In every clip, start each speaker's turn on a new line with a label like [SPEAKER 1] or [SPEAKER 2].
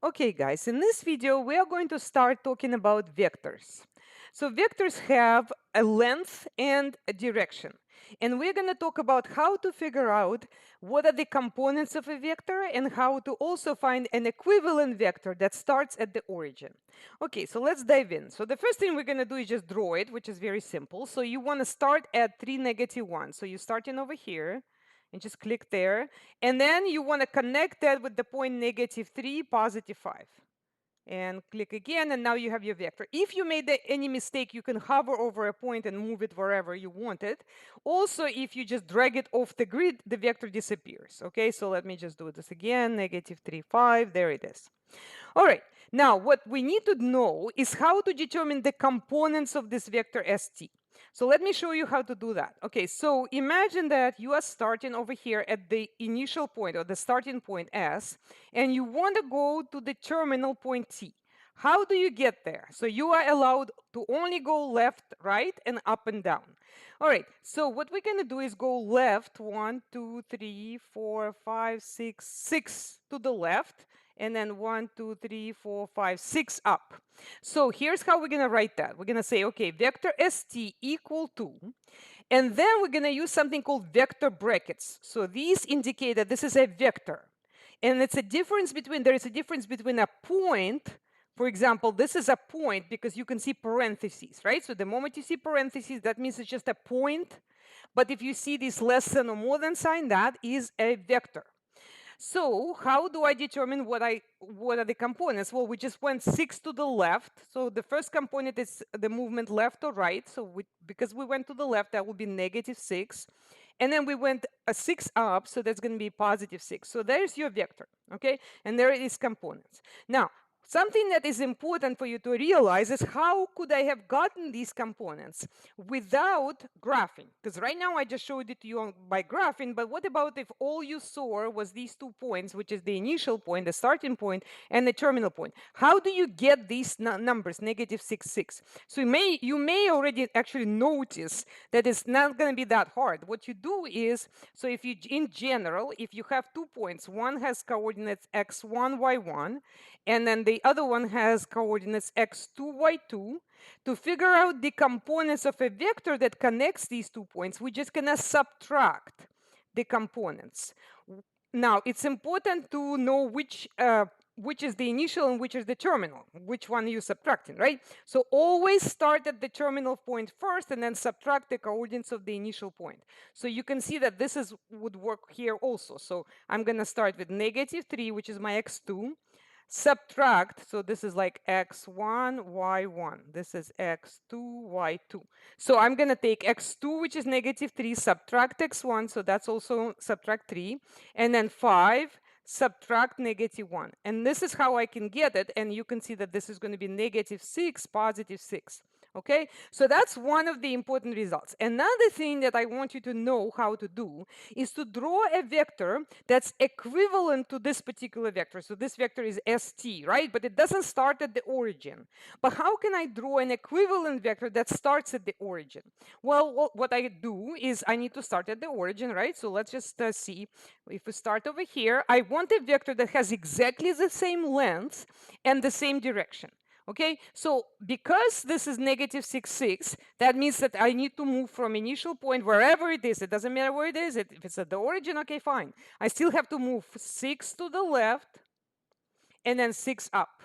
[SPEAKER 1] Okay, guys, in this video, we are going to start talking about vectors. So vectors have a length and a direction. And we're going to talk about how to figure out what are the components of a vector and how to also find an equivalent vector that starts at the origin. Okay, so let's dive in. So the first thing we're going to do is just draw it, which is very simple. So you want to start at 3, -1. So you're starting over here and just click there. And then you want to connect that with the point -3, +5. And click again, and now you have your vector. If you made any mistake, you can hover over a point and move it wherever you want it. Also, if you just drag it off the grid, the vector disappears. Okay, so let me just do this again, -3, 5, there it is. All right, now what we need to know is how to determine the components of this vector st. So let me show you how to do that. Okay, so imagine that you are starting over here at the initial point or the starting point S, and you want to go to the terminal point T. How do you get there? So you are allowed to only go left, right, and up and down. All right, so what we're going to do is go left, 1, 2, 3, 4, 5, 6, 6 to the left, and then 1, 2, 3, 4, 5, 6 up. So here's how we're going to write that. We're going to say, okay, vector st equal to, and then we're going to use something called vector brackets. So these indicate that this is a vector. And it's a difference between, there is a difference between a point. For example, this is a point because you can see parentheses, right? So the moment you see parentheses, that means it's just a point. But if you see this less than or more than sign, that is a vector. So how do I determine what are the components? Well, we just went 6 to the left. So the first component is the movement left or right. So because we went to the left, that will be -6. And then we went a 6 up, so that's going to be +6. So there's your vector, okay? And there is components. Now, something that is important for you to realize is how could I have gotten these components without graphing? Because right now I just showed it to you by graphing, but what about if all you saw was these 2 points, which is the initial point, the starting point, and the terminal point? How do you get these numbers, -6, 6? So you may already actually notice that it's not going to be that hard. What you do is, so if you, in general, if you have 2 points, one has coordinates x1, y1, and then the other one has coordinates x2, y2. To figure out the components of a vector that connects these 2 points, we're just going to subtract the components. Now, it's important to know which is the initial and which is the terminal, which one you're subtracting, right? So always start at the terminal point first and then subtract the coordinates of the initial point. So you can see that this would work here also. So I'm going to start with -3, which is my x2, subtract, so this is like x1, y1. This is x2, y2. So I'm going to take x2, which is -3, subtract x1, so that's also subtract 3, and then 5, subtract -1. And this is how I can get it, and you can see that this is going to be -6, +6. Okay, so that's one of the important results. Another thing that I want you to know how to do is to draw a vector that's equivalent to this particular vector. So this vector is st, right? But it doesn't start at the origin. But how can I draw an equivalent vector that starts at the origin? Well, what I do is I need to start at the origin, right? So let's just see. If we start over here, I want a vector that has exactly the same length and the same direction. Okay, so because this is -6, 6, that means that I need to move from initial point wherever it is. It doesn't matter where it is. If it's at the origin, okay, fine. I still have to move 6 to the left and then 6 up.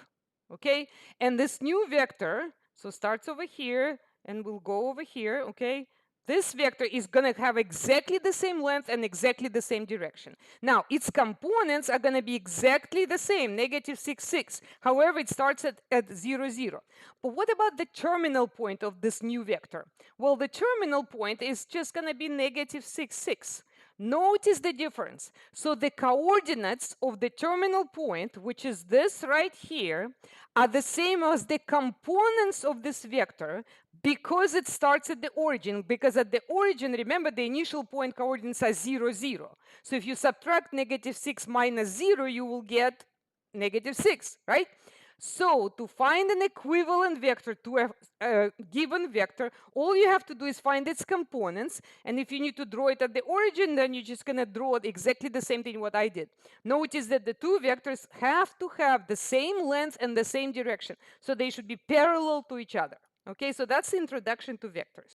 [SPEAKER 1] Okay, and this new vector, so starts over here and will go over here. Okay, this vector is going to have exactly the same length and exactly the same direction. Now, its components are going to be exactly the same, -6, 6. However, it starts at 0, 0. But what about the terminal point of this new vector? Well, the terminal point is just going to be -6, 6. Notice the difference. So the coordinates of the terminal point, which is this right here, are the same as the components of this vector because it starts at the origin. Because at the origin, remember, the initial point coordinates are 0, 0. So if you subtract -6 minus 0, you will get -6, right? So to find an equivalent vector to a given vector, all you have to do is find its components. And if you need to draw it at the origin, then you're just going to draw it exactly the same thing what I did. Notice that the two vectors have to have the same length and the same direction. So they should be parallel to each other. Okay, so that's the introduction to vectors.